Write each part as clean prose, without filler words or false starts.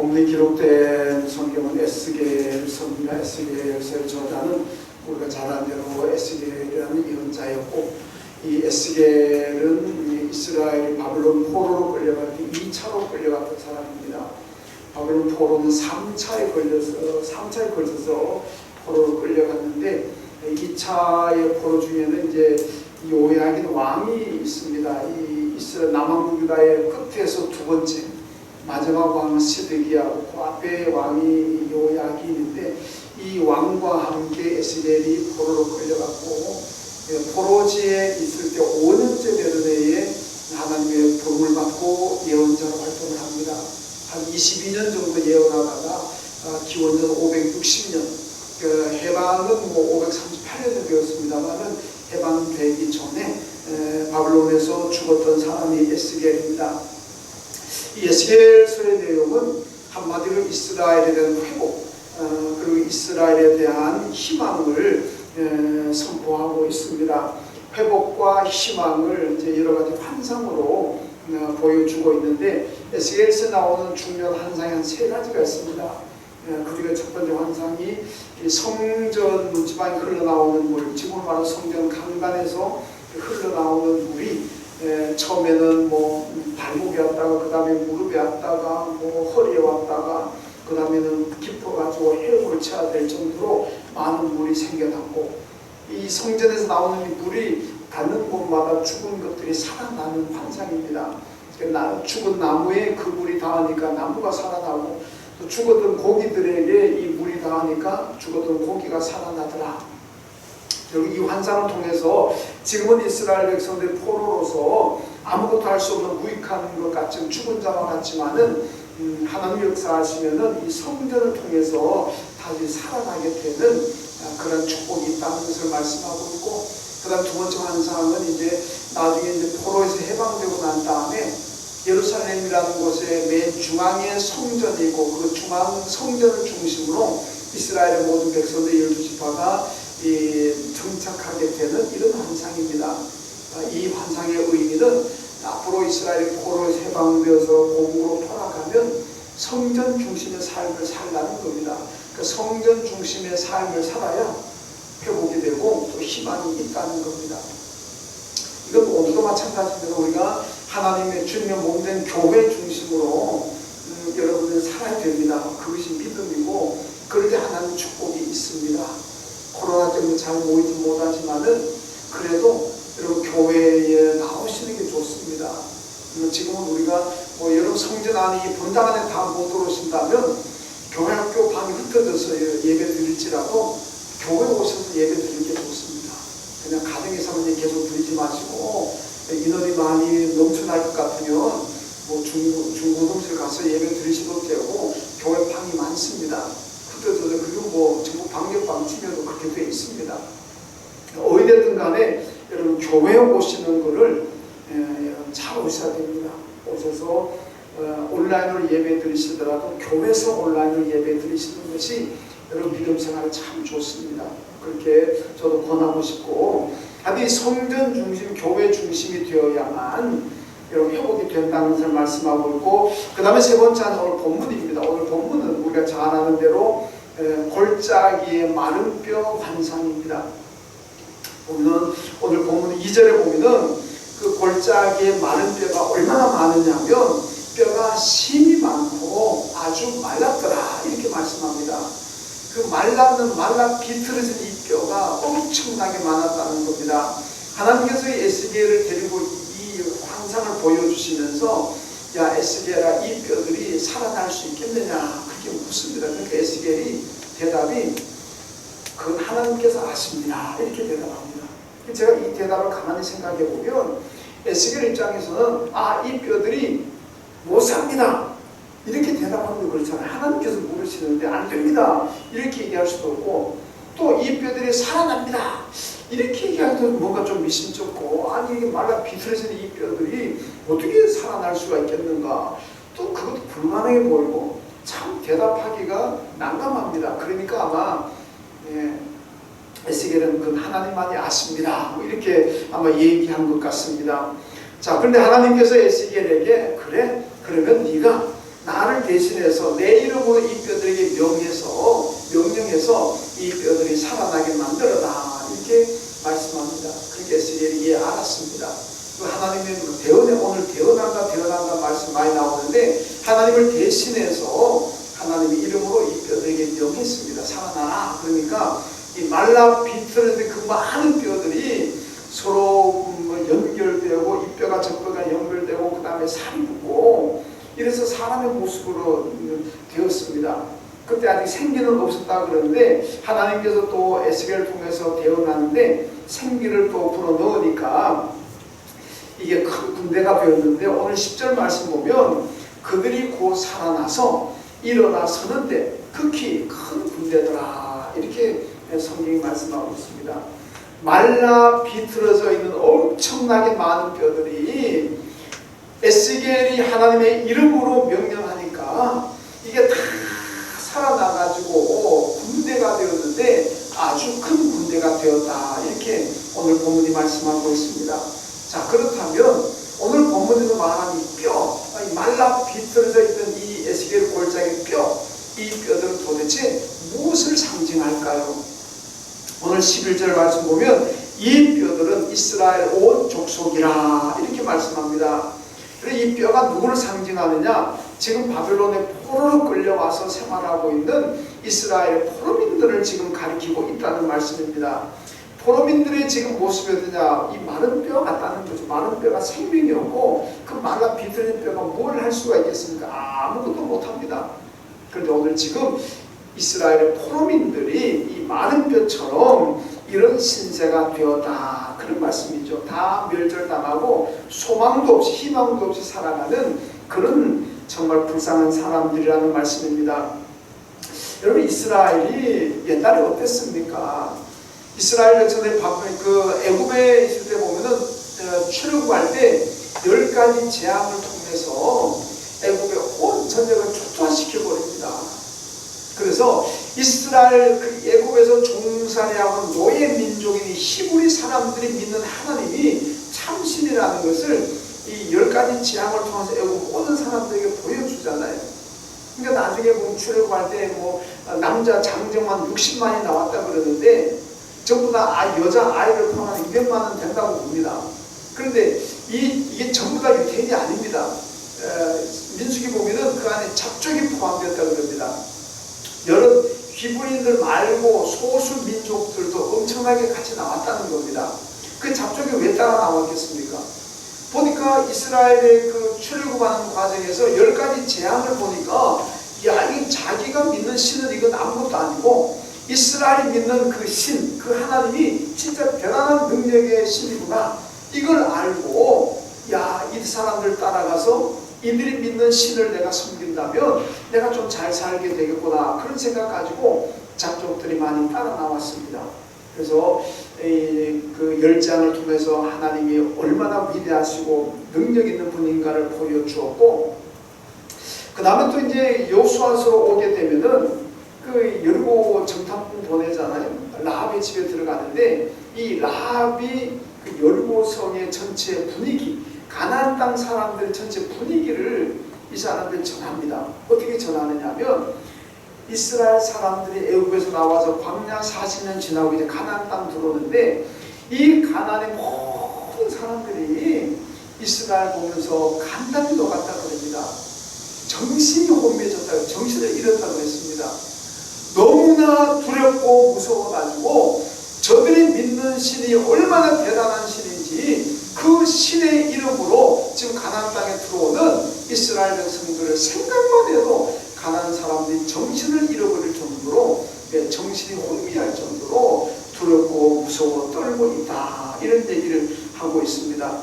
본문에 기록된 성경은 에스겔 성경, 에스겔서를 저자는 우리가 잘 아는 대로 에스겔이라는 예언자였고, 이 에스겔은 이스라엘이 바벨론 포로로 끌려갈 때 2차로 끌려갔던 사람입니다. 바벨론 포로는 3차에 걸쳐서 포로로 끌려갔는데, 2차의 포로 중에는 이제 요야긴 왕이 있습니다. 이 이스라엘 남왕국 유다의 끝에서 두 번째, 마지막 왕은 시드기야고 그 앞에 왕이 요야긴인데, 이 왕과 함께 에스겔이 포로로 끌려갔고, 포로지에 있을 때 5년째 되는 해에 하나님의 부름을 받고 예언자로 활동을 합니다. 한 22년 정도 예언하다가 기원전 560년, 해방은 538년에 되었습니다만은 해방되기 전에 바벨론에서 죽었던 사람이 에스겔입니다. 이 에스겔서의 내용은 한마디로 이스라엘에 대한 회복, 그리고 이스라엘에 대한 희망을 선포하고 있습니다. 회복과 희망을 이제 여러 가지 환상으로 보여주고 있는데, 에스겔서에 나오는 중요한 환상이 한 3가지가 있습니다. 그중에 첫 번째 환상이 성전 문지방에 흘러나오는 물, 지금 말하는 성전 강단에서 흘러나오는 물이 처음에는 발목에 왔다가, 그 다음에 무릎에 왔다가, 허리에 왔다가, 그 다음에는 깊어가지고 헤엄을 쳐야 될 정도로 많은 물이 생겨났고, 이 성전에서 나오는 이 물이 닿는 곳마다 죽은 것들이 살아나는 환상입니다. 죽은 나무에 그 물이 닿으니까 나무가 살아나고, 또 죽었던 고기들에게 이 물이 닿으니까 죽었던 고기가 살아나더라. 결국 이 환상을 통해서 지금은 이스라엘 백성들이 포로로서 아무것도 할 수 없는 무익한 것 같지만, 죽은 자와 같지만은 하나님 역사하시면은 이 성전을 통해서 다시 살아나게 되는 그런 축복이 있다는 것을 말씀하고 있고, 그 다음 두 번째 환상은 이제 나중에 이제 포로에서 해방되고 난 다음에 예루살렘이라는 곳에 맨 중앙에 성전이 있고, 그 중앙 성전을 중심으로 이스라엘의 모든 백성들 12지파가 정착하게 되는 이런 환상입니다. 이 환상의 의미는 앞으로 이스라엘이 포로에서 해방되어서 고국으로 돌아가면 성전 중심의 삶을 살라는 겁니다. 그 성전 중심의 삶을 살아야 회복이 되고 또 희망이 있다는 겁니다. 이건 오늘도 마찬가지입니다. 우리가 하나님의 주님의 몸된 교회 중심으로 여러분들 살아야 됩니다. 그것이 믿음이고, 그럴 때 하나님의 축복이 있습니다. 코로나 때문에 잘 모이지 못하지만은 그래도 여러분 교회에 나오시는 게 좋습니다. 지금은 우리가 여러분 성전 안에, 이 본당 안에 다 못 들어오신다면 교회 학교 방이 흩어져서 예배 드릴지라도 교회 오셔서 예배 드리는 게 좋습니다. 그냥 가정에서만 계속 드리지 마시고, 인원이 많이 넘쳐날 것 같으면 중고등실 가서 예배 드리셔도 되고, 교회 방이 많습니다. 흩어져서, 그리고 전국 방역방 치면도 그렇게 되어 있습니다. 어디든 간에 여러분 교회에 오시는 거를 잘 오셔야 됩니다. 오셔서 온라인으로 예배 드리시더라도 교회에서 온라인으로 예배 드리시는 것이 여러분 믿음 생활에 참 좋습니다. 그렇게 저도 권하고 싶고, 하여튼 성전 중심, 교회 중심이 되어야만 여러분 회복이 된다는 것을 말씀하고 있고, 그 다음에 세 번째는 오늘 본문입니다. 오늘 본문은 우리가 잘 아는 대로 골짜기의 마른 뼈 환상입니다. 오늘 본문 2절에 보면은 그 골짜기의 마른 뼈가 얼마나 많으냐면 뼈가 심이 많고 아주 말랐더라, 이렇게 말씀합니다. 그 말라 비틀어진 이 뼈가 엄청나게 많았다는 겁니다. 하나님께서 에스겔을 데리고 이 환상을 보여주시면서, 야 에스겔아, 이 뼈들이 살아날 수 있겠느냐 그렇게 묻습니다. 그러니까 에스겔이 대답이, 그건 하나님께서 아십니다, 이렇게 대답합니다. 제가 이 대답을 가만히 생각해 보면 에스겔 입장에서는 이 뼈들이 못 삽니다, 이렇게 대답하는 게 그렇잖아요. 하나님께서 물으시는데 안 됩니다, 이렇게 얘기할 수도 없고, 또 이 뼈들이 살아납니다, 이렇게 얘기하기도 뭔가 좀 미심쩍고, 아니 이게 말라 비틀어진 이 뼈들이 어떻게 살아날 수가 있겠는가, 또 그것도 불가능해 보이고 참 대답하기가 난감합니다. 그러니까 아마 에스겔은 그건 하나님만이 아십니다, 이렇게 아마 얘기한 것 같습니다. 자, 그런데 하나님께서 에스겔에게, 그래 그러면 네가 나를 대신해서 내 이름으로 이 뼈들에게 명령해서 이 뼈들이 살아나게 만들어라 이렇게 말씀합니다. 그렇게 에스겔이 알았습니다. 하나님의 오늘 대언한다 말씀 많이 나오는데 하나님을 대신해서 하나님의 이름으로 이 뼈들에게 명했습니다. 살아나라. 그러니까 이 말라 비틀어진 그 많은 뼈들이 서로 연결되고 이 뼈가 저 뼈가 연결되고 그 다음에 살이 붙고 이래서 사람의 모습으로 되었습니다. 그때 아직 생기는 없었다 그러는데 하나님께서 또 에스겔을 통해서 대언하는데 생기를 또 불어넣으니까 이게 큰 군대가 되었는데 오늘 10절 말씀 보면 그들이 곧 살아나서 일어나 서는데 극히 큰 군대더라 이렇게 성경이 말씀하고 있습니다. 말라 비틀어져 있는 엄청나게 많은 뼈들이 에스겔이 하나님의 이름으로 명령하니까 이게 다 살아나가지고 군대가 되었는데 아주 큰 군대가 되었다 이렇게 오늘 본문이 말씀하고 있습니다. 자, 그렇다면 오늘 본문에서 말하는 이 뼈, 이 말라 비틀어져 있던 이 에스겔 골짜기 뼈, 이 뼈들은 도대체 무엇을 상징할까요? 오늘 11절 말씀 보면 이 뼈들은 이스라엘 온 족속이라 이렇게 말씀합니다. 그리고 이 뼈가 누구를 상징하느냐? 지금 바벨론에 포로로 끌려와서 생활하고 있는 이스라엘의 포로민들을 지금 가리키고 있다는 말씀입니다. 포로민들의 지금 모습이 어떠냐? 이 마른 뼈 같다는 거죠. 마른 뼈가 생명이 없고 그 말라 비틀린 뼈가 뭘 할 수가 있겠습니까? 아무것도 못합니다. 그런데 오늘 지금 이스라엘의 포로민들이 이 마른 뼈처럼 이런 신세가 되었다 그런 말씀이죠. 다 멸절당하고 소망도 없이 희망도 없이 살아가는 그런 정말 불쌍한 사람들이라는 말씀입니다. 여러분 이스라엘이 옛날에 어땠습니까? 이스라엘 전에 그 애굽에 있을 때 보면은 출애굽할 때 10가지 재앙을 통해서 애굽의 온 전역을 초토화시켜 버립니다. 그래서 이스라엘 그 애굽에서 종살이하고 노예 민족인 히브리 사람들이 믿는 하나님이 참신이라는 것을 이 10가지 재앙을 통해서 애굽 모든 사람들에게 보여주잖아요. 그러니까 나중에 보면 출애굽할 때 뭐 남자 장정만 60만이 나왔다 그러는데 전부 다 여자 아이를 포함한 200만은 된다고 봅니다. 그런데 이게 전부 다 유태인이 아닙니다. 민수기 보면은 그 안에 잡족이 포함되었다 그럽니다. 여러 히브리인들 말고 소수 민족들도 엄청나게 같이 나왔다는 겁니다. 그 잡족이 왜 따라 나왔겠습니까? 보니까 이스라엘의 그 출애굽하는 과정에서 10가지 재앙을 보니까 야, 이게 자기가 믿는 신은 이건 아무것도 아니고 이스라엘이 믿는 그 신, 그 하나님이 진짜 대단한 능력의 신이구나 이걸 알고 야, 이 사람들 따라가서 이들이 믿는 신을 내가 섬긴다면 내가 좀 잘 살게 되겠구나 그런 생각 가지고 잡족들이 많이 따라 나왔습니다. 그래서 그 10장을 통해서 하나님이 얼마나 위대하시고 능력 있는 분인가를 보여주었고 그 다음에 또 이제 여호수아서로 오게 되면은 그 여리고 정탐꾼 보내잖아요. 라합의 집에 들어가는데 이 라합이 그 여리고 성의 전체 분위기 가나안 땅 사람들 전체 분위기를 이 사람들이 전합니다. 어떻게 전하느냐 하면 이스라엘 사람들이 애굽에서 나와서 광야 40년 지나고 이제 가나안 땅 들어오는데 이 가나안의 모든 사람들이 이스라엘 보면서 간담이 녹았다 그럽니다. 정신이 혼미해졌다, 정신을 잃었다고 했습니다. 너무나 두렵고 무서워가지고 저들이 믿는 신이 얼마나 대단한 신인지 그 신의 이름으로 지금 가나안 땅에 들어오는 이스라엘 백성들을 생각만 해도 가나안 사람들이 정신을 잃어버릴 정도로 정신이 혼미할 정도로 두렵고 무서워 떨고 있다 이런 얘기를 하고 있습니다.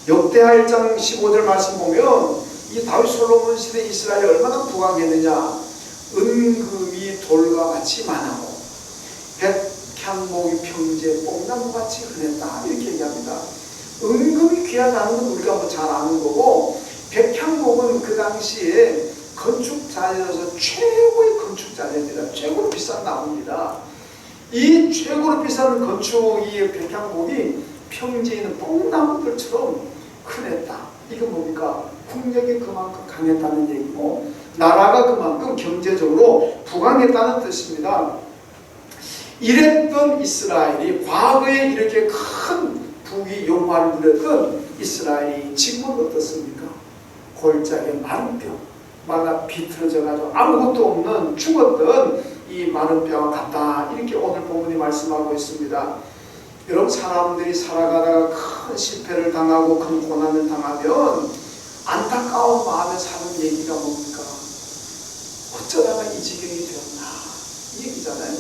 역대하 1장 15절 말씀 보면 이 다윗 솔로몬 시대 이스라엘이 얼마나 부강했느냐. 은금이 돌과 같이 많았고 백향목이 평지에 뽕나무같이 흔했다 이렇게 얘기합니다. 은금이 귀하다는 건 우리가 뭐 잘 아는 거고 백향목은 그 당시에 건축 자재로서 최고의 건축 자재입니다. 최고로 비싼 나무입니다. 이 최고로 비싼 건축이 백향목이 평지에 있는 뽕나무들처럼 흔했다. 이건 뭡니까? 국력이 그만큼 강했다는 얘기고 나라가 그만큼 경제적으로 부강했다는 뜻입니다. 이랬던 이스라엘이 과거에 이렇게 큰 부귀 영화를 누렸던 이스라엘이 지금은 어떻습니까? 골짜기에 마른 뼈, 마가 비틀어져가지고 아무것도 없는 죽었던 이 마른 뼈와 같다. 이렇게 오늘 본문이 말씀하고 있습니다. 여러분, 사람들이 살아가다가 큰 실패를 당하고 큰 고난을 당하면 안타까운 마음에 사는 얘기가 뭡니까? 어쩌다가 이 지경이 되었나? 이 얘기잖아요.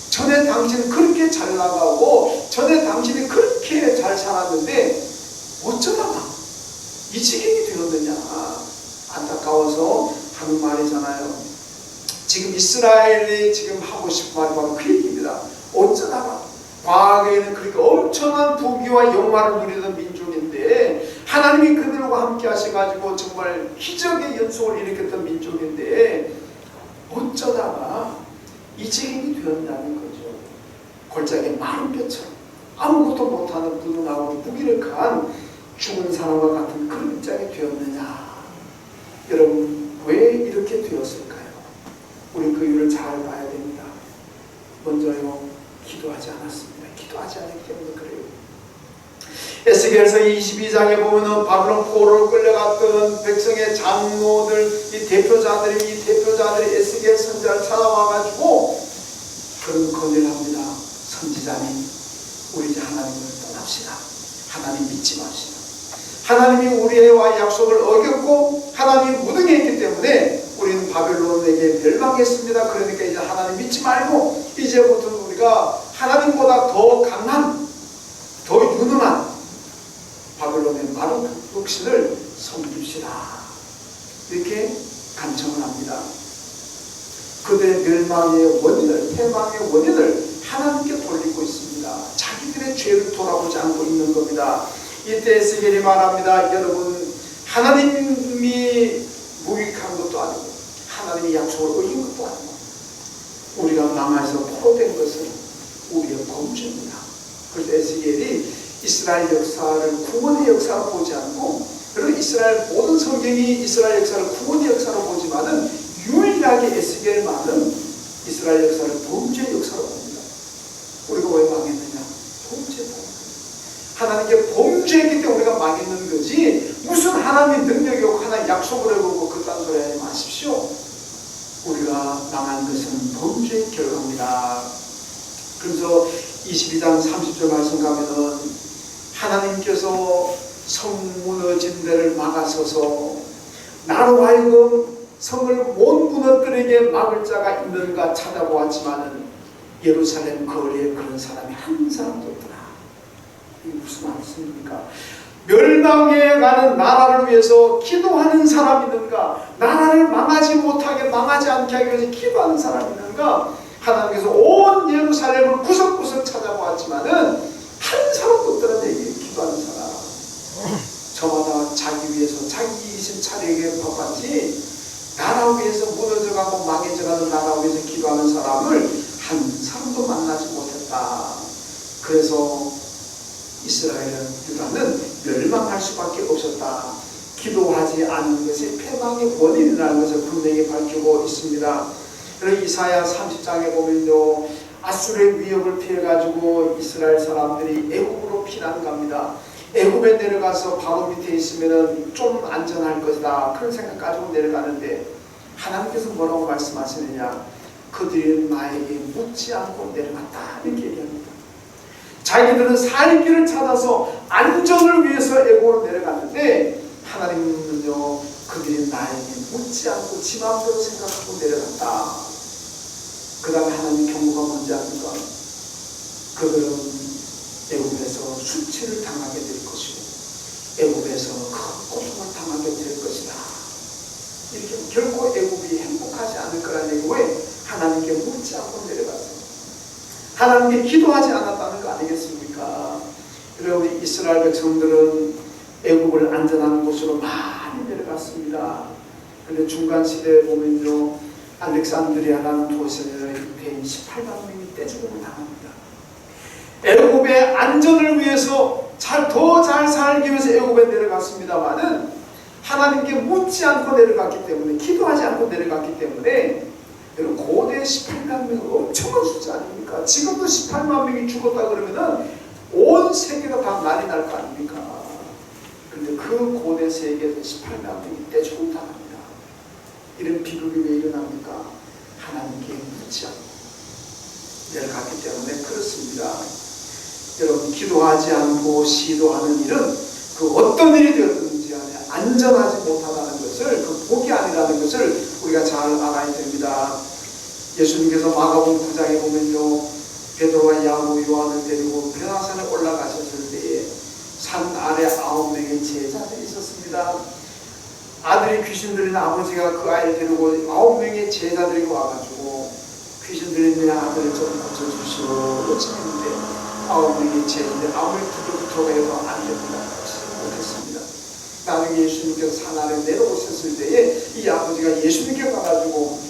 전에 당신은 그렇게 잘 나가고 전에 당신이 그렇게 잘 살았는데 어쩌다가 이 지경이 되었느냐? 안타까워서 하는 말이잖아요. 지금 이스라엘이 지금 하고 싶은 말이 바로 그 얘기입니다. 어쩌다가 과거에는 그렇게 엄청난 부귀와 영화를 누리던 민족인데 하나님이 그들과 함께 하셔가지고 정말 기적의 연속을 일으켰던 민족인데 어쩌다가 이 지경이 되었냐는 거죠. 골짜기에 마른 뼈처럼 아무것도 못하는 부둥하고 무기력한 죽은 사람과 같은 그런 입장이 되었느냐. 여러분, 왜 이렇게 되었을까요? 우리 그 이유를 잘 봐야 됩니다. 먼저요, 기도하지 않았습니다. 기도하지 않았기 때문에 그래요. 에스겔서 22장에 보면은 바벨론 포로로 끌려갔던 백성의 장로들, 이 대표자들이 에스겔 선지자를 찾아와가지고 그런 건의를 합니다. 선지자님, 우리 이제 하나님을 떠납시다. 하나님 믿지 맙시다. 하나님이 우리와 약속을 어겼고 하나님이 무능했기 때문에 우리는 바벨론에게 멸망했습니다. 그러니까 이제 하나님 믿지 말고 이제부터는 우리가 하나님보다 더 강한, 더 유능한 바벨론의 마른 육신을 섬깁시다. 이렇게 간청을 합니다. 그들의 멸망의 원인을, 패망의 원인을 하나님께 돌리고 있습니다. 자기들의 죄를 돌아보지 않고 있는 겁니다. 이때 에스겔이 말합니다. 여러분, 하나님이 무익한 것도 아니고 하나님이 약속을 어긴 것도 아니고 우리가 망해서 포로된 것은 우리의 범죄입니다. 그래서 에스겔이 이스라엘 역사를 구원의 역사로 보지 않고, 그리고 이스라엘 모든 성경이 이스라엘 역사를 구원의 역사로 보지만은 유일하게 에스겔만은 이스라엘 역사를 범죄의 역사로 봅니다. 우리가 왜 망했느냐? 범죄다. 하나님께 범죄했기 때문에 우리가 망했는 거지 무슨 하나님의 능력이 없고 하나님 약속을 해보고 그딴 소리 하지 마십시오. 우리가 망한 것은 범죄의 결과입니다. 그래서 22장 30절 말씀 가면은 하나님께서 성 무너진 데를 막아서서 나로 하여금 성을 못 무너뜨리게 막을 자가 있는가 찾아보았지만은 예루살렘 거리에 그런 사람이 한 사람도 없더라. 이게 무슨 말씀입니까? 멸망해 가는 나라를 위해서 기도하는 사람이 있는가? 나라를 망하지 못하게, 망하지 않게 하기 위해서 기도하는 사람이 있는가? 하나님께서 온 예루살렘을 구석구석 찾아보았지만은 한 사람도 없더라는 얘기예요. 기도하는 사람. 저마다 자기 위해서 자기 이심 차리기에 바빴지 나라 위해서 무너져가고 망해져가는 나라 위해서 기도하는 사람을 한 사람도 만나지 못했다. 그래서 이스라엘은, 유다는 멸망할 수밖에 없었다. 기도하지 않는 것이 패망의 원인이라는 것을 분명히 밝히고 있습니다. 그리고 이사야 30장에 보면요, 아수르의 위협을 피해가지고 이스라엘 사람들이 애굽으로 피난 갑니다. 애굽에 내려가서 바로 밑에 있으면 좀 안전할 것이다, 그런 생각 가지고 내려가는데 하나님께서 뭐라고 말씀하시느냐? 그들이 나에게 묻지 않고 내려갔다, 이렇게 얘기합니다. 자기들은 살 길을 찾아서 안전을 위해서 애굽으로 내려갔는데 하나님은요, 그들이 나에게 묻지 않고 지 마음대로 생각하고 내려갔다. 그 다음에 하나님 경고가 뭔지 압니까? 그들은 애굽에서 수치를 당하게 될 것이고 애굽에서 큰 고통을 당하게 될 것이다. 이렇게 결코 애굽이 행복하지 않을 거라는 얘기. 왜? 하나님께 묻지 않고 내려갔어요. 하나님께 기도하지 않았다는 거 아니겠습니까? 그리고 우리 이스라엘 백성들은 애굽을 안전한 곳으로 많이 내려갔습니다. 그런데 중간 시대에 보면요, 알렉산드리아라는 도시에 유대인 18만 명이 떼죽음을 당합니다. 애굽의 안전을 위해서 더 잘 살기 위해서 애굽에 내려갔습니다만은 하나님께 묻지 않고 내려갔기 때문에, 기도하지 않고 내려갔기 때문에, 여러분 고대 18만 명 엄청난 숫자 아닙니까? 지금도 18만 명이 죽었다 그러면은 온 세계가 다 난리 날 거 아닙니까? 그런데 그 고대 세계에서 18만 명이 떼죽음 당합니다. 이런 비극이 왜 일어납니까? 하나님께 묻지 않고 내려갔기 때문에 그렇습니다. 여러분 기도하지 않고 시도하는 일은 그 어떤 일이 되었든지 간에 안전하지 못하다는 것을, 그 복이 아니라는 것을 우리가 잘 알아야 됩니다. 예수님께서 마가복음 9장에 보면요, 베드로와 야고보 요한을 데리고 변화산에 올라가셨을 때에 산 아래 9명의 제자들이 있었습니다. 아들이 귀신 들린 아버지가 그 아이를 데리고 9명의 제자들이 와가지고 귀신 들린 내 아들을 좀 고쳐주시오 요청했는데 9명의 제자들 아무리 두들겨 해도 안 됩니다. 못했습니다. 나중에 예수님께서 산 아래 내려오셨을 때에 이 아버지가 예수님께 가가지고,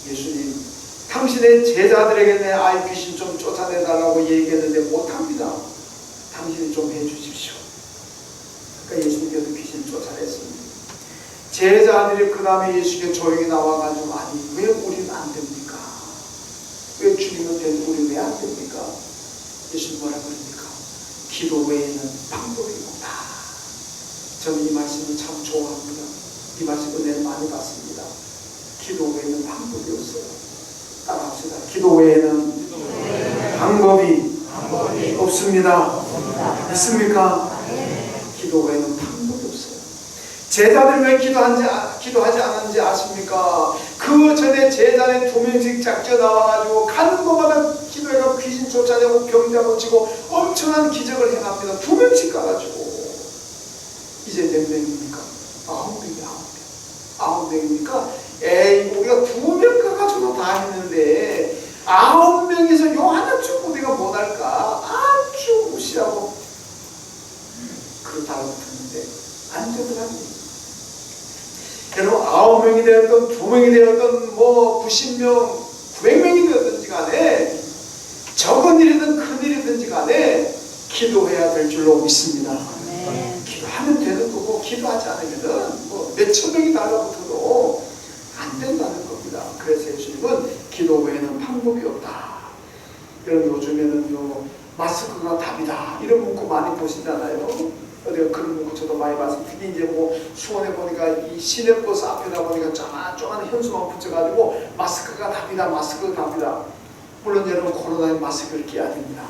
예수님 당신의 제자들에게 내 아이 귀신 좀 쫓아내달라고 얘기했는데 못합니다. 당신이 좀 해주십시오. 그러니까 예수님께서 귀신 쫓아냈습니다. 제자들이 그 다음에 예수께 조용히 나와가지고, 아니 왜 우리는 안 됩니까? 왜 주님은 되는데 우리 왜 안 됩니까? 예수님 뭐라 그럽니까? 기도 외에는 방법이 없다. 저는 이 말씀을 참 좋아합니다. 이 말씀 은혜를 많이 받습니다. 기도 외에는 방법이 없어요. 따라합시다. 기도 외에는 방법이 없습니다. 있습니까? 기도 외에는 방법이 없어요. 제자들 왜 기도하지 않았는지 아십니까? 그 전에 제자는 2명씩 작져 나와가지고 가는 곳마다 기도해가지고 귀신 쫓아내고 병자 고치고 엄청난 기적을 행합니다. 2명씩 가가지고. 이제 몇 명입니까? 9명이 9명입니까? 에이, 우리가 2명 가가지고 다 했는데 9명에서 요 하나쯤 우리가 못할까? 아주 무시하고 그 달라붙었는데 안 되더라고요. 여러분 9명이 되었던 2명이 되었던 뭐 90명 900명이 되었든지 간에 적은 일이든 큰 일이든지 간에 기도해야 될 줄로 믿습니다. 기도하면 되는 거고, 기도하지 않으면은 뭐 몇천 명이 달라붙어도 안 된다는 겁니다. 그래서 예수님은 기도 외에는 방법이 없다. 여러분 요즘에는요, 마스크가 답이다 이런 문구 많이 보시잖아요. 어디가 그런 문구 저도 많이 봤습니다. 특히 이제 뭐 수원에 보니까 이 시내버스 앞에다 보니까 쪼만쪼만 현수막 붙여가지고 마스크가 답이다, 마스크가 답이다. 물론 여러분 코로나에 마스크를 끼야 됩니다.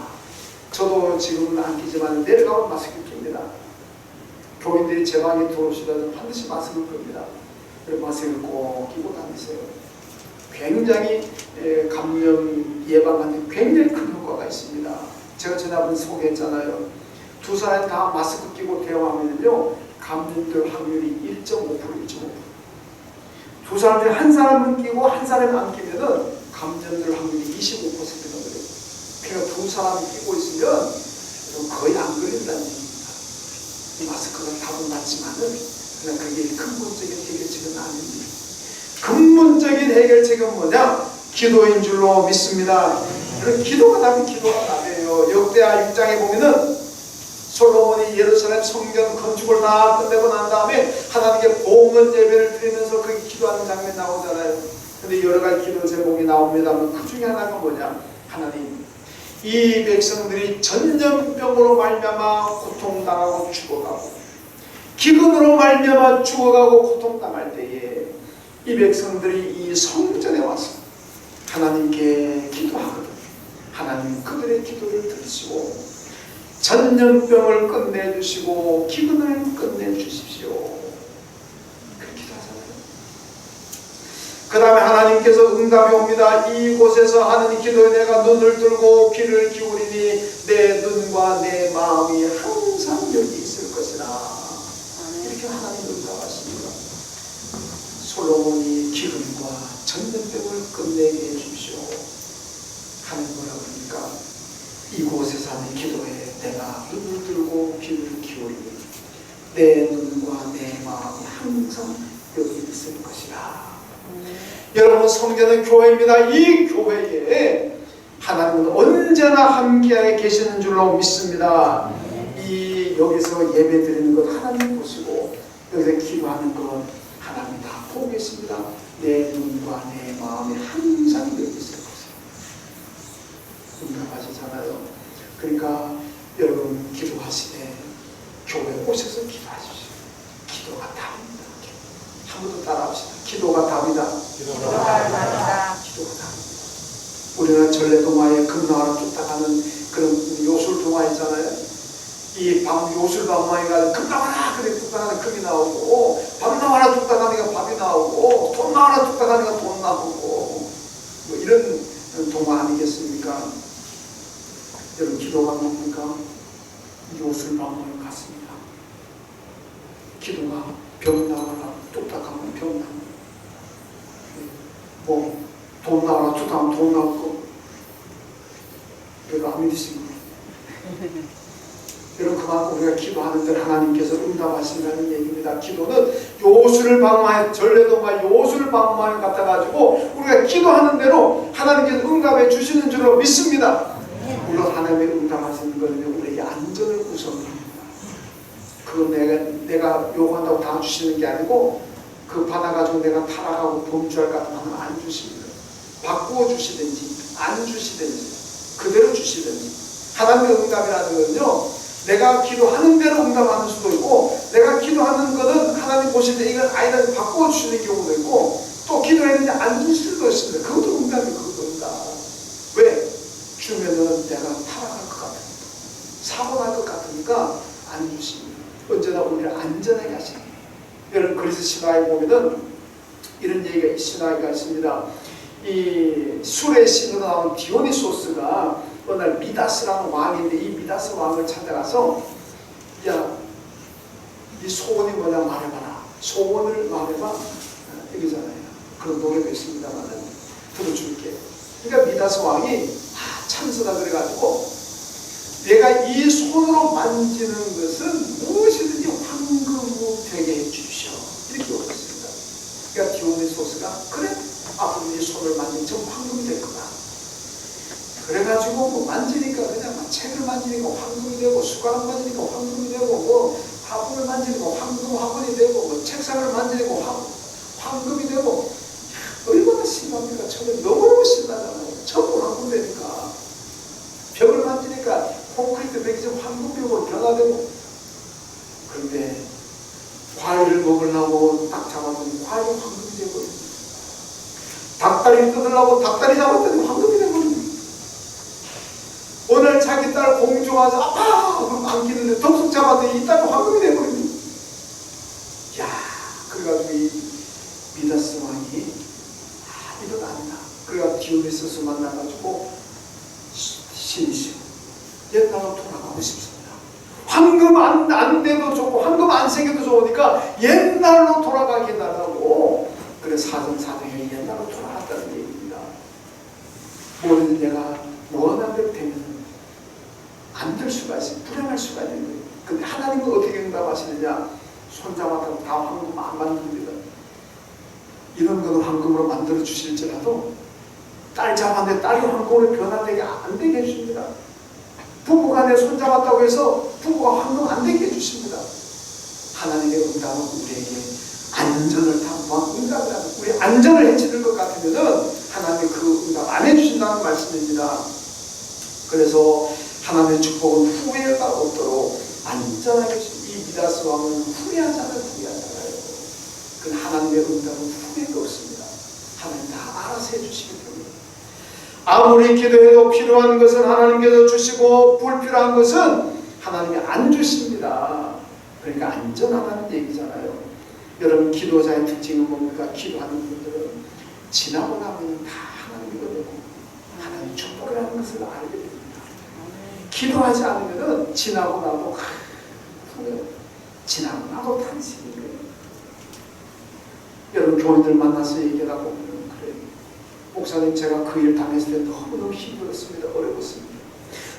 저도 지금은 안 끼지만 내려가면 마스크 낍니다. 교인들이 제 방에 들어오시다면 반드시 마스크를 끕니다. 마스크를 꼭 끼고 다니세요. 굉장히 감염 예방하는 데 굉장히 큰 효과가 있습니다. 제가 지난번 소개했잖아요. 두 사람이 다 마스크 끼고 대화하면요, 감염될 확률이 1.5%, 1.5%. 두 사람 중에 한 사람은 끼고 한 사람은 안 끼면은 감염될 확률이 25%가 그래요. 그러니까 두 사람이 끼고 있으면 거의 안 걸린다는 얘기입니다. 이 마스크가 답은 맞지만은 그냥 그게 근본적인 해결책은 아닙니다. 근본적인 해결책은 뭐냐? 기도인 줄로 믿습니다. 기도가 답이 기도가 답이에요. 역대하 6장에 보면은 솔로몬이 예루살렘 성전 건축을 다 끝내고 난 다음에 하나님께 봉헌 예배를 드리면서 그 기도하는 장면이 나오잖아요. 근데 여러 가지 기도 제목이 나옵니다만 그 중에 하나가 뭐냐? 하나님, 이 백성들이 전염병으로 말미암아 고통당하고 죽어가고 기근으로 말미암아 죽어가고 고통당할 때에 이 백성들이 이 성전에 와서 하나님께 기도하거든. 하나님 그들의 기도를 들으시고 전염병을 끝내주시고 기근을 끝내주십시오. 그렇게 기도하잖아요. 그 다음에 하나님께서 응답이 옵니다. 이곳에서 하는 기도에 내가 눈을 들고 귀를 기울이니 내 눈과 내 마음이 항상 여기 있을 것이라. 이렇게 하나님 응답하십니다. 솔로몬이 기근과 전염병을 끝내게 해주십시오. 하나님 뭐라 그러니까 이곳에서 하는 기도에 내가 눈을 들고 귀를 기울이니 내 눈과 내 마음이 항상 여기 있을 것이라. 여러분 성전은 교회입니다. 이 교회에 하나님은 언제나 함께 계시는 줄로 믿습니다. 이 여기서 예배 드리는 것 하나님 보시고 여기서 기도하는 건 하나님이 다 보고 계십니다. 내 눈과 내 마음이 항상 여기 있을 것이에요. 응답하시잖아요. 그러니까 여러분 기도하시되 교회에 오셔서 기도하십시오. 기도가 답입니다. 한 번 더 따라합시다. 기도가 답이다. 기도가 답이다. 기도가 답입니다. 우리가 전래동화에 금나와라 뚝딱하는 그런 요술동화 있잖아요. 이 요술방망이가 금 나와라 그래 뚝딱하니까 금이 나오고, 밥 나와라 뚝딱하니까 밥이 나오고, 돈 나와라 뚝딱하니까 돈 나오고, 뭐 이런 동화 아니겠습니까? 여러분 기도가 뭡니까? 요술방망이 같습니다. 기도가 병 나와라 뚝딱하면 병 나옵니다. 뭐 돈 나와라 뚝딱하면 돈 나올 거, 별로 안 믿으시는 거예요. 여러분 그만큼 우리가 기도하는 데 하나님께서 응답하신다는 얘기입니다. 기도는 요술을 방망이, 전래동화 요술을 방망이 같아가지고 우리가 기도하는 대로 하나님께서 응답해 주시는 줄로 믿습니다. 물론 하나님의 응답하시는 것은 우리에게 안전을 구성합니다. 그건 내가 요구한다고 다 주시는 게 아니고, 그 받아가지고 내가 타락하고 범죄할 것 같으면 안 주십니다. 바꾸어 주시든지 안 주시든지 그대로 주시든지. 하나님의 응답이라는 건요, 내가 기도하는 대로 응답하는 수도 있고, 내가 기도하는 것은 하나님 보실 때 이건 아니다 바꾸어 주시는 경우도 있고, 또 기도했는데 안 주실 수도 있습니다. 그것도 응답이 그것도 응답. 왜? 주면은 내가 타락할 것 같으니까, 사고 날 것 같으니까 안 주십니다. 언제나 우리를 안전하게 하십니다. 여러분 그리스 신화에 보면은 이런 얘기가 신화가 있습니다. 이 술의 신으로 나온 디오니소스가 어느 날 미다스라는 왕인데, 이 미다스 왕을 찾아가서 야, 네 소원이 뭐냐 말해봐라. 소원을 말해봐. 얘기잖아요. 그런 노래도 있습니다만 들어줄게. 그러니까 미다스 왕이 참서다 그래가지고, 내가 이 손으로 만지는 것은 무엇이든지 황금으로 되게 해주시오. 이렇게 올렸습니다. 그러니까 디오니소스가 그래? 앞으로 이 손을 만지면 전부 황금이 될 거다. 그래가지고 뭐 만지니까 그냥 막 책을 만지니까 황금이 되고, 숟가락 만지니까 황금이 되고, 뭐 화분을 만지니까 황금 화분이 되고, 뭐 책상을 만지니까 황금이 되고, 얼마나 신납니까? 저는 너무너무 신나잖아요. 전부 황금 되니까. 벽을 만지니까 콘크리트 벽이 좀 황금벽으로 변화되고. 그런데 과일을 먹으려고 딱 잡았더니 과일이 황금이 되버립니다. 닭다리 뜯으려고 닭다리 잡았더니 황금이 되버립니다. 오늘 자기 딸 공주 와서 아파! 그럼 안기는데 덥석 잡았더니 이 딸은 황금이 되버립니다. 야, 그래가지고 이 미다스 왕이 이건 아니다. 그래가 디오니소스 만나가지고 신이시고 옛날로 돌아가고 싶습니다. 황금 안 돼도 좋고 황금 안 생겨도 좋으니까 옛날로 돌아가게 해달라고. 그래 사정사정에 옛날로 돌아갔다는 얘기입니다. 뭐든 내가 원하는 대로 되면 안 될 수가 있어요. 불행할 수가 있는 거예요. 근데 하나님은 어떻게 응답하시느냐? 손잡았다고 다 황금 안 만듭니다. 이런 거는 황금으로 만들어 주실지라도 딸 잡았는데 딸이 황금으로 변화되게 안 되게 해주십니다. 부부간에 손잡았다고 해서 부부가 황금 안 되게 해주십니다. 하나님의 응답은 우리에게 안전을 담보한 응답이라는, 우리 안전을 해치는 것 같으면은 하나님이 그 응답 안 해주신다는 말씀입니다. 그래서 하나님의 축복은 후회가 없도록 안전하게 해주십니다. 이 미다스 왕은 후회하잖아요. 그 하나님의 응답은 후회가 없습니다. 하나님 다 알아서 해주시기 때문에. 아무리 기도해도 필요한 것은 하나님께서 주시고 불필요한 것은 하나님이 안 주십니다. 그러니까 안전하다는 얘기잖아요. 여러분 기도자의 특징은 뭡니까? 기도하는 분들은 지나고 나면 다 하나님이 되고 하나님 축복이라는 것을 알게 됩니다. 기도하지 않으면 지나고 나도 후회, 지나고 나도 탄식이 돼요. 여러분 교인들 만나서 얘기하다 보면 그래요. 목사님 제가 그 일 당했을 때 너무너무 힘들었습니다. 어려웠습니다.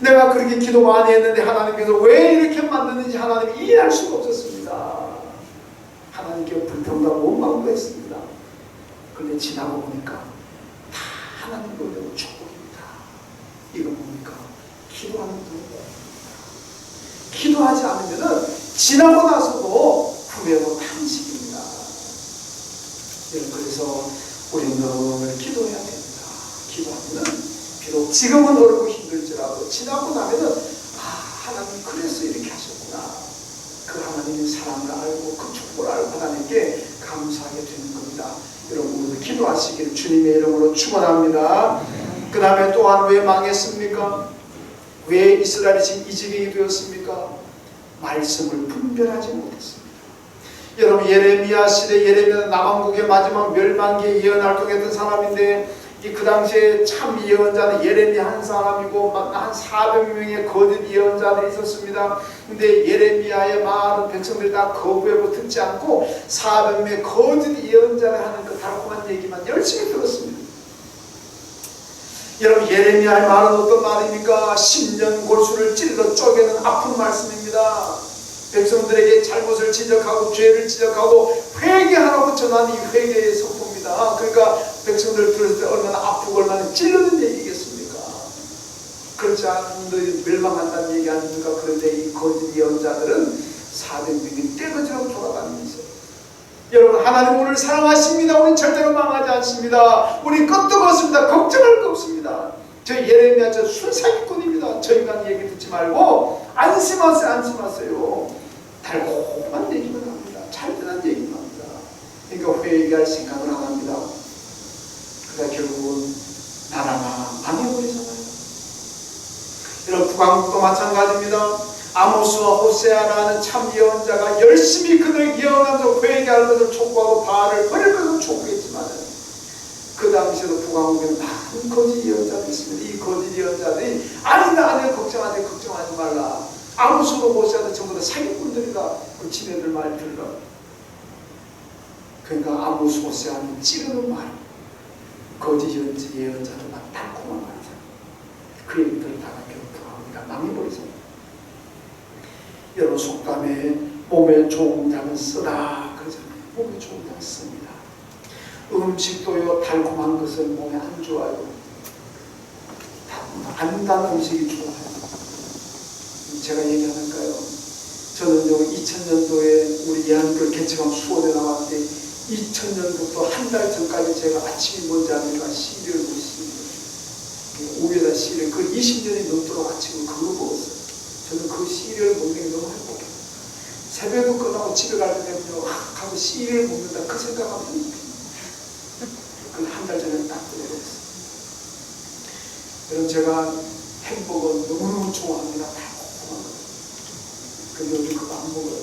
내가 그렇게 기도 많이 했는데 하나님께서 왜 이렇게 만드는지 하나님이 이해할 수가 없었습니다. 하나님께 불평과 원망도 했습니다. 그런데 지나고 보니까 다 하나님 은혜로 축복입니다. 이거 뭡니까? 기도하는 분입니다. 기도하지 않으면 지나고 나서도 품에도 탄식입니다. 그래서 우리는 늘 기도해야 됩니다. 기도하면 비록 지금은 어렵고 힘들지라도 지나고 나면은 하나님 그래서 이렇게 하셨구나. 그 하나님의 사랑을 알고 그 축복을 알고 하나님께 감사하게 되는 겁니다. 여러분 오늘 기도하시기를 주님의 이름으로 축원합니다. 그 다음에 또한 왜 망했습니까? 왜 이스라엘이 지금 이 지경이 되었습니까? 말씀을 분별하지 못했습니다. 여러분 예레미야 시대, 예레미야는 남왕국의 마지막 멸망기에 예언할 동했던 사람인데 그 당시에 참 예언자는 예레미야 한 사람이고 한 400명의 거짓 예언자들이 있었습니다. 근데 예레미야의 말은 백성들이 다 거부하고 듣지 않고 400명의 거짓 예언자를 하는 그 달콤한 얘기만 열심히 들었습니다. 여러분 예레미야의 말은 어떤 말입니까? 10년 골수를 찔러 쪼개는 아픈 말씀입니다. 백성들에게 잘못을 지적하고 죄를 지적하고 회개하라고 전하는 이 회개의 선포입니다. 그러니까 백성들 들었을 때 얼마나 아프고 얼마나 찔르는 얘기겠습니까? 그렇지 않은 너희 멸망한다는 얘기 아닙니까? 그런데 이 거짓 예언자들은 400명이 떼거지로 돌아다니면서 여러분 하나님 우리를 사랑하십니다. 우리 절대로 망하지 않습니다. 우리 끄떡 없습니다. 걱정할 거 없습니다. 저 예레미야 저 술사기꾼입니다. 저 인간 얘기 듣지 말고 안심하세요. 안심하세요. 달콤한 얘기만 합니다. 잘되는 얘기만 합니다. 그러니까 회개할 생각을 안 합니다. 그러다 결국은 나라가 망해버리잖아요. 이런 북왕국도 마찬가지입니다. 아모스와 호세아라는 참 예언자가 열심히 그들 예언하면서 회개할 것을 촉구하고 바알을 버릴 것을 촉구했지만 그 당시에도 북왕국에는 많은 거짓 예언자들이 있습니다. 이 거짓 예언자들이 아니다 걱정하지 말라. 아모스도 호세아도 전부 다 사기꾼들이다. 그 지네들 말 들으라. 그러니까 아모스 호세아는 찌르는 말, 거짓 예언자들만 달콤한 말이죠. 그 얘기 들다가 결국 북왕국이 망해버리잖아요. 여러분 속담에 몸에 좋은 약은 쓰다 그러잖아요. 몸에 좋은 약은 씁니다. 음식도요 달콤한 것은 몸에 안 좋아요. 안 단 음식이 좋아요. 제가 얘기하는가요? 저는요 2000년도에 우리 예한글 개척한 수원에 나왔는데 2000년부터 한 달 전까지 제가 아침이 뭔지 아니까 시리얼 먹었습니다. 우유에다 시리얼 그 20년이 넘도록 아침을 그거 먹었어요. 저는 그 시리얼 먹는 게 너무 행복해요. 새벽에 끝나고 집에 갈 때 되면요 가서 시리얼 먹는다 그 생각하면 행복해요. 그 한 달 전에 딱 내려왔어요. 여러분 제가 햄버거 너무너무 좋아합니다. 달콤한 거. 근데 요즘 그거 안 먹어요.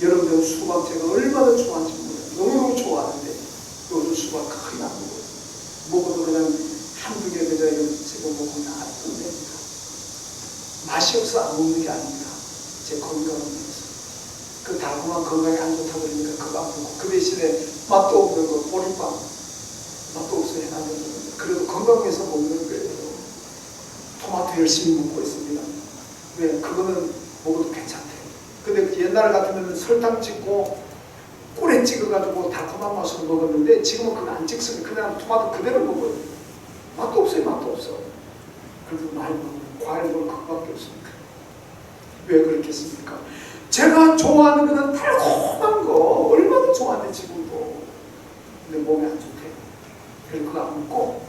여러분들 수박 제가 얼마나 좋아하는지 몰라요. 너무너무 좋아하는데 요즘 수박 거의 안 먹어요. 먹어도 그냥 한두 개 그저 집어 먹으면 안 끝냅니다. 맛이 없어 안 먹는 게 아닙니다. 제 건강을 위해서. 그 달콤한 건강에 안 좋다 그러니까 그거 안 먹고 그 대신에 맛도 없는 거 보리빵 맛도 없어 해놨는데 그래도 건강 위해서 먹는 거예요. 토마토 열심히 먹고 있습니다. 왜? 그거는 먹어도 괜찮대요. 근데 옛날 같으면 설탕 찍고 꿀에 찍어가지고 달콤한 맛으로 먹었는데 지금은 그거 안 찍습니다. 그냥 토마토 그대로 먹어요. 맛도 없어요. 맛도 없어. 그래도 많이 먹는 과일 먹을 그거밖에 없습니다. 왜 그렇겠습니까? 제가 좋아하는 거는 달콤한 거 얼마나 좋아하는데 지금도. 근데 몸에 안 좋대요. 그래서 그거 안 먹고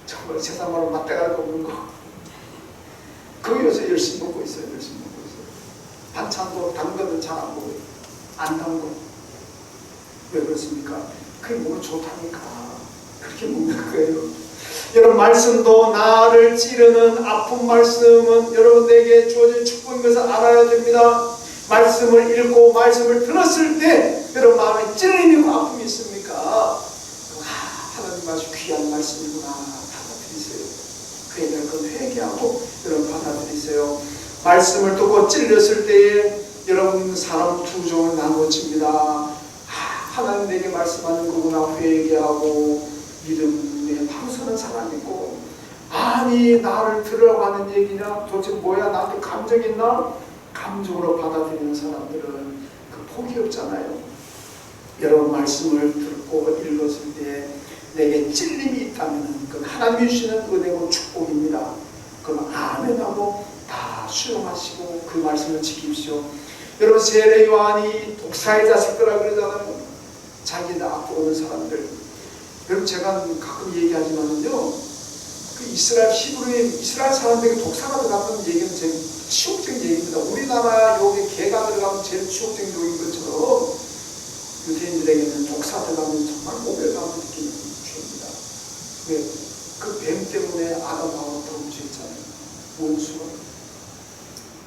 정말 세상으로 맞대갈 거 없는 거 그거 요새 열심히 먹고 있어요. 열심히 먹고 있어요. 반찬도 단 거는 잘 안 먹어요. 안 단 거. 왜 그렇습니까? 그게 몸에 좋다니까 그렇게 먹는 거예요. 여러분 말씀도 나를 찌르는 아픈 말씀은 여러분에게 주어진 축복인 것을 알아야 됩니다. 말씀을 읽고 말씀을 들었을 때 여러분 마음에 찔림이 있고 아픔이 있습니까? 하나님 말씀 귀한 말씀이구나 받아들이세요. 회개할 건 회개하고 여러분 받아들이세요. 말씀을 듣고 찔렸을 때에 여러분 사람 두 종을 나누어집니다. 하나님 내게 말씀하는 거구나 회개하고 믿음에 방서는 사람이 있고 아니 나를 들으라고 하는 얘기냐 도대체 뭐야 나한테 감정 있나? 감정으로 받아들이는 사람들은 그 폭이 없잖아요. 여러분 말씀을 듣고 읽었을 때 내게 찔림이 있다면 그건 하나님이 주시는 은혜고 축복입니다. 그럼 아멘하고 다 수용하시고 그 말씀을 지키십시오. 여러분 세례 요한이 독사의 자식들이라 그러잖아요. 자기를 앞으로는 사람들. 여러분 제가 가끔 얘기하지만요, 그 이스라엘 사람들에게 독사가 들어가는 얘기는 제일 치욕적인 얘기입니다. 우리나라 여기 개가 들어가면 제일 치욕적인 얘기인 것처럼 유대인들에게는 독사 들어가면 정말 모멸감을 느끼는 죄입니다. 왜? 그 뱀 때문에 아담하고 범죄했잖아요. 원수가.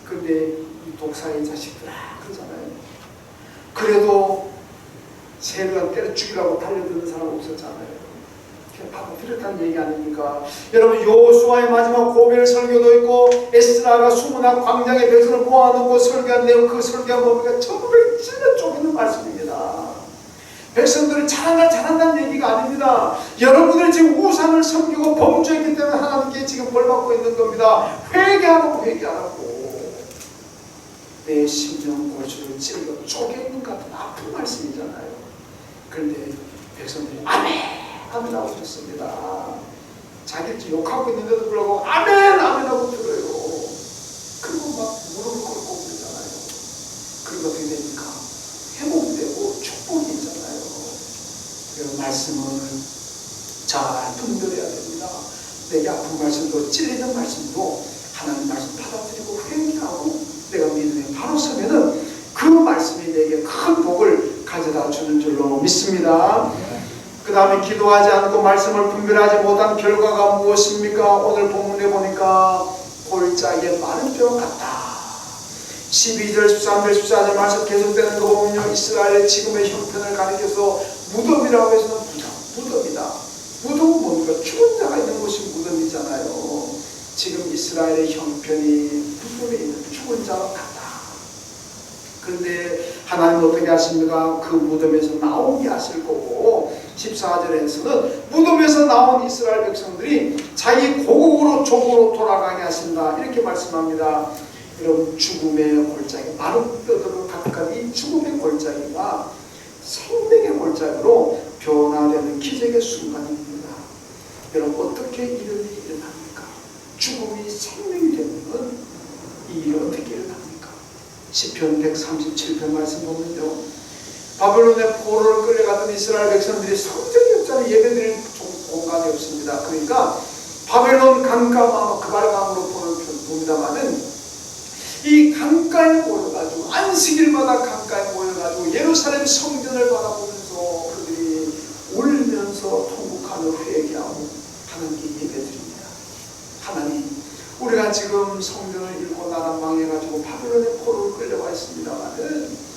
근데 이 독사의 자식들아 그러잖아요. 그래도 세례가 때려 죽이라고 달려드는 사람 없었잖아요. 받아들였다는 얘기 아닙니까? 여러분 여호수아의 마지막 고별 설교도 있고 에스라가 수문학 광장의 백성을 모아놓고 설교한 내용, 그 설교한 뭡니까? 전부 찔러 쪼개는 말씀입니다. 백성들이 잘한다는 얘기가 아닙니다. 여러분들이 지금 우상을 섬기고 범죄했기 때문에 하나님께 지금 벌받고 있는 겁니다. 회개하라고. 내 심령 골수를 찔러 쪼개는 같은 아픈 말씀이잖아요. 그런데 백성들이 아멘 하고 들었습니다. 자기들 욕하고 있는데도 불구하고 아멘 하고 들어요. 그리고 막 무릎을 꿇고 그러잖아요. 그리고 어떻게 됩니까? 회복되고 축복이 있잖아요. 그래서 말씀을 잘 분별해야 됩니다. 내게 아픈 말씀도 찔리는 말씀도 하나님 말씀 받아들이고 회개하고 내가 믿음에 바로 서면은 그 말씀이 내게 큰 복을 가져다 주는 줄로 믿습니다. 그 다음에 기도하지 않고 말씀을 분별하지 못한 결과가 무엇입니까? 오늘 본문에 보니까 골짜기에 마른 뼈 같다. 12절, 13절, 14절 말씀 계속되는 거 보면요, 이스라엘의 지금의 형편을 가리켜서 무덤이라고 해서는 무덤이다. 무덤은 뭡니까? 죽은 자가 있는 곳이 무덤이잖아요. 지금 이스라엘의 형편이 무덤에 있는 죽은 자와 같다. 그런데 하나님은 어떻게 하십니까? 그 무덤에서 나오게 하실 거고 14절에서는 무덤에서 나온 이스라엘 백성들이 자기 고국으로 족으로 돌아가게 하신다. 이렇게 말씀합니다. 여러분 죽음의 골짜기, 마른 뼈들을 각각 이 죽음의 골짜기가 생명의 골짜기로 변화되는 기적의 순간입니다. 여러분 어떻게 이런 일이 일어납니까? 죽음이 생명이 되는 이 일이 어떻게 일어납니까? 시편 137편 말씀 보면요, 바벨론의 포로를 끌려갔던 이스라엘 백성들이 성전이 없잖아요. 예배드릴 공간이 없습니다. 그러니까 바벨론 강가와 그발강으로 봅니다마는 이 강가에 모여가지고 안식일마다 강가에 모여가지고 예루살렘 성전을 바라보면서 그들이 울면서 통곡하며 회개하고 하나님께 예배드립니다. 하나님, 우리가 지금 성전을 잃고 나라 망해가지고 바벨론의 포로를 끌려와 있습니다마는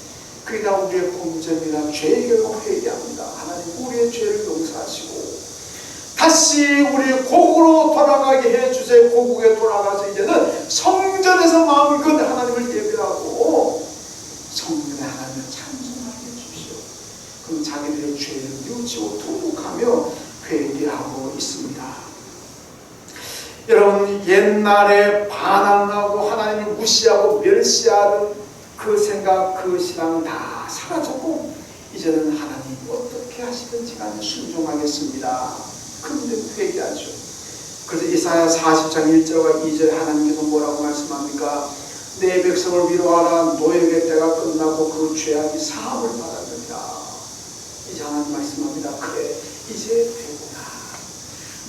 그게 다 우리의 범죄입니다. 죄의 결국 회개합니다. 하나님 우리의 죄를 용서하시고 다시 우리 고국으로 돌아가게 해주세요. 고국에 돌아가서 이제는 성전에서 마음껏 하나님을 예배하고 성전에 하나님을 찬송하게 해주시오. 그럼 자기들의 죄를 뉘우치고 통곡하며 회개하고 있습니다. 여러분 옛날에 반항하고 하나님을 무시하고 멸시하던 그 생각, 그 신앙은 다 사라졌고 이제는 하나님 어떻게 하시든지 간에 순종하겠습니다. 그런데 회개하죠. 그래서 이사야 40장 1절과 2절에 하나님께서 뭐라고 말씀합니까? 내 백성을 위로하라. 노예의 때가 끝나고 그 죄악이 사함을 받았느니라. 이제 하나님 말씀합니다. 그래 이제 되구나.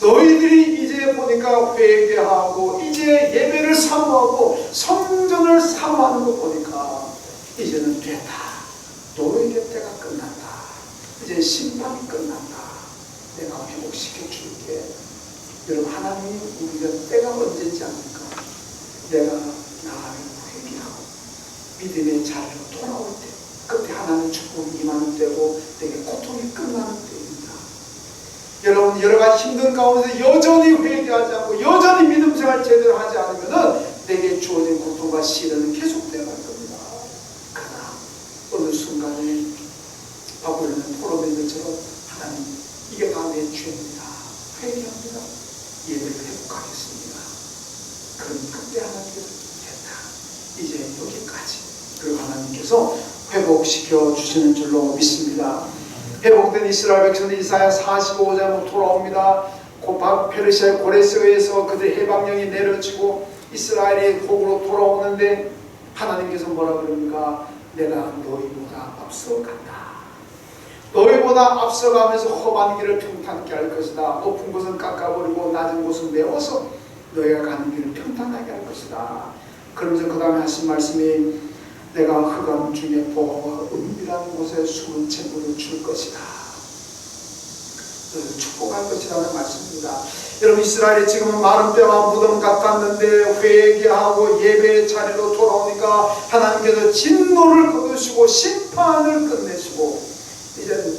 너희들이 이제 보니까 회개하고 이제 예배를 사모하고 성전을 사모하는 거 보니까 이제는 됐다. 노예의 때가 끝났다. 이제 심판이 끝났다. 내가 회복시켜 줄게. 여러분 하나님이 우리가 때가 언제인지 압니까? 내가 나를 회개하고 믿음의 자리로 돌아올 때, 그때 하나님 축복이 임하는 때고 내게 고통이 끝나는 때입니다. 여러분 여러가지 힘든 가운데 여전히 회개하지 않고 여전히 믿음 생활 제대로 하지 않으면 내게 주어진 고통과 시련은 계속되어 갈 겁니다. 그러나 어느 순간에 바벨론의 포로들처럼 하나님 이게 다 내 죄입니다. 회개합니다. 예배를 회복하겠습니다. 그럼 그때 하나님께서 됐다. 이제 여기까지. 그리고 하나님께서 회복시켜 주시는 줄로 믿습니다. 회복된 이스라엘 백성들이 이사야 45장으로 돌아옵니다. 페르시아의 고레스에 의해서 그들의 해방령이 내려지고 이스라엘이 고국으로 돌아오는데 하나님께서 뭐라 그럽니까? 내가 너희보다 앞서간다. 너희보다 앞서가면서 험한 길을 평탄케 할 것이다. 높은 곳은 깎아버리고 낮은 곳은 메워서 너희가 가는 길을 평탄하게 할 것이다. 그러면서 그 다음에 하신 말씀이 내가 흑암 중에 보화와 은밀한 곳에 숨은 재물을 줄 것이다. 축복할 것이라는 말씀입니다. 여러분, 이스라엘이 지금은 마른 뼈와 무덤 같았는데 회개하고 예배의 자리로 돌아오니까 하나님께서 진노를 거두시고 심판을 끝내시고 이제는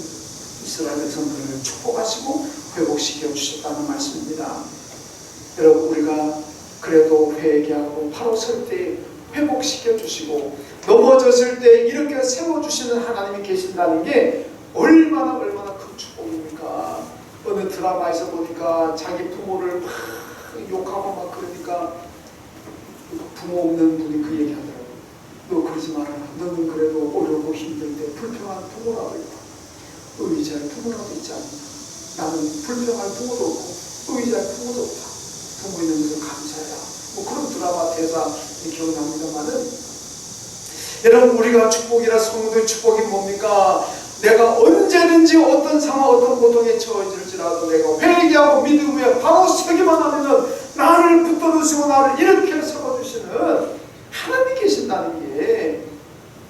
이스라엘 백성들을 축복하시고 회복시켜 주셨다는 말씀입니다. 여러분, 우리가 그래도 회개하고 바로 설 때 회복시켜 주시고 넘어졌을 때 이렇게 세워주시는 하나님이 계신다는 게 얼마나 큰 축복입니까? 어느 드라마에서 보니까 자기 부모를 막 욕하고 막 그러니까 부모 없는 분이 그 얘기 하더라고요. 너 그러지 마라. 너는 그래도 어렵고 힘들 때 불평한 부모라고 있다. 의지할 부모라도 있지 않나. 나는 불평할 부모도 없고 의지할 부모도 없다. 부모 있는 것을 감사해라. 뭐 그런 드라마 대사 기억납니다만은, 여러분, 우리가 축복이라 성도의 축복이 뭡니까? 내가 언제든지 어떤 상황, 어떤 고통에 처해질지라도 내가 회개하고 믿음에 바로 서기만 하면은 나를 붙들어주시고 나를 이렇게 세워주시는 하나님이 계신다는 게,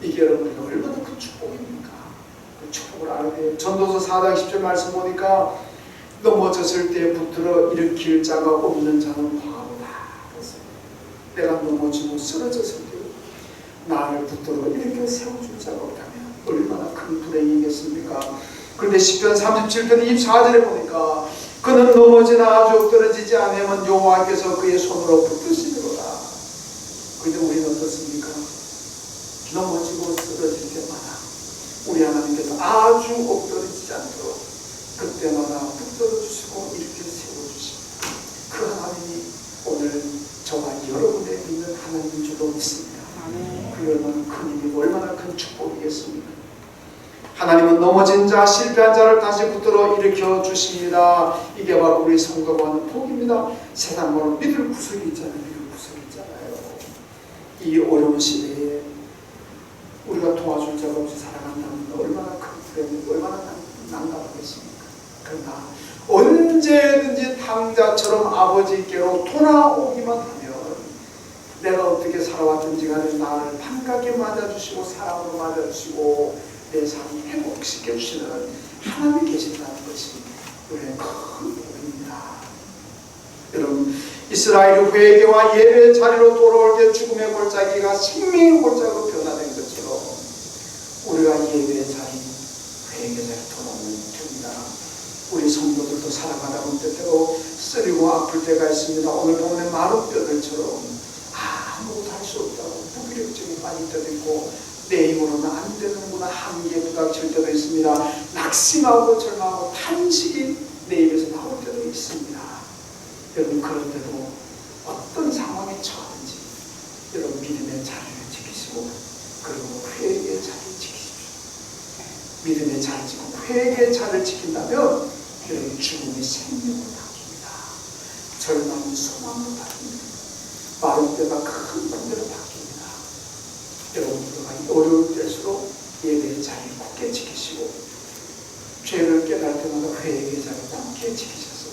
이게 여러분이 얼마나 큰 축복입니까? 그 축복을 알아야 돼요. 전도서 4장 10절 말씀 보니까 넘어졌을 때 붙들어 일으킬 자가 없는 자는 화가 그랬어요. 내가 넘어지고 쓰러졌을 때 나를 붙들어 이렇게 세워줄 자가 없다면 얼마나 큰 불행이겠습니까? 그런데 시편 37편 24절에 보니까 그는 넘어지나 아주 엎드러지지 않으면 여호와께서 그의 손으로 붙드시리로다. 그런데 우리는 어떻습니까? 넘어지고 쓰러질 때마다 우리 하나님께서 아주 엎드러지지 않도록 그때마다 붙들어주시고 이렇게 세워주십니다. 그 하나님이 오늘 저와 여러분의 믿는 하나님인 줄로 믿습니다. 그 얼마나 큰 힘이고 얼마나 큰 축복이겠습니까? 하나님은 넘어진 자, 실패한 자를 다시 붙들어 일으켜 주십니다. 이게 바로 우리 성도가 하는 복입니다. 세상으로 믿을 구석이 있잖아요. 믿을 구석이 있잖아요. 이 어려운 시대에 우리가 도와줄 자가 없이 살아간다면 얼마나 큰 불행이고 얼마나 난감하겠습니까? 그러나 언제든지 당자처럼 아버지께로 돌아오기만 하면 내가 어떻게 살아왔든지 간에 나를 반갑게 맞아주시고 사랑으로 맞아주시고 내 삶을 회복시켜주시는 하나님이 계신다는 것이 우리의 큰 복입니다. 여러분, 이스라엘이 회개와 예배의 자리로 돌아올 때 죽음의 골짜기가 생명의 골짜기로 변화된 것처럼 우리가 예배의 자리, 회개의 자리로 돌아오면 됩니다. 우리 성도들도 살아가다 보면 때때로 쓰리고 아플 때가 있습니다. 오늘 보면 마른 뼈들처럼 아무것도 할 수 없다고 무기력증이 빠질 때도 있고 내 힘으로는 안 되는구나 한계에 부닥칠 때도 있습니다. 낙심하고 절망하고 탄식이 내 입에서 나올 때도 있습니다. 여러분, 그럴 때도 어떤 상황에 처하든지 여러분 믿음의 자리를 지키시고 그리고 회개의 자리를 지키십시오. 믿음의 자리를 지키고 회개의 자리를 지킨다면 여러분 죽음이 생명으로 바뀝니다. 절망이 소망으로 바뀝니다. 마른 뼈가 큰 군대로 바뀝니다. 여러분, 우리가 어려울 때일수록 예배의 자리를 굳게 지키시고 죄를 깨달을 때마다 회개의 자리를 굳게 지키셔서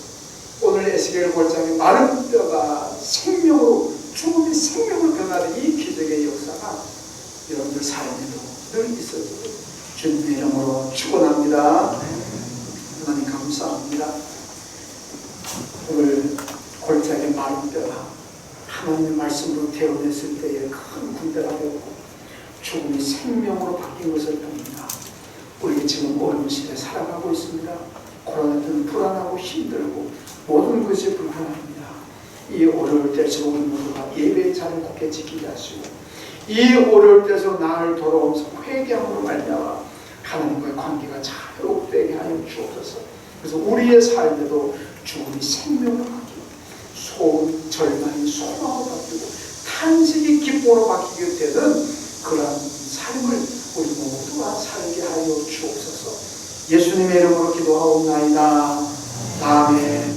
오늘 에스겔 골짜기 마른 뼈가 생명으로, 죽음이 생명으로 변하는 이 기적의 역사가 여러분들 삶에도 늘 있어지고 주님의 이름으로 축원합니다. 하나님 감사합니다. 오늘 골짜기 마른 뼈가 하나님의 말씀으로 태어났을 때에 큰 군대가 되었고 죽음이 생명으로 바뀐 것을 봅니다. 우리 지금 어려운 시대에 살아가고 있습니다. 코로나 때는 불안하고 힘들고 모든 것이 불편합니다. 이 어려울 때에서 우리 모두가 예배의 자리를 굳게 지키게 하시고 이 어려울 때에서 나를 돌아오면서 회개함으로 말미암아 하나님과의 관계가 잘 회복되게 하여 주옵소서. 그래서 우리의 삶에도 죽음이 생명으로 바뀌고 소음, 절망이 소망으로 바뀌고 탄식이 기쁨으로 바뀌게 되는 그러한 삶을 우리 모두가 살게 하여 주옵소서. 예수님의 이름으로 기도하옵나이다. 아멘.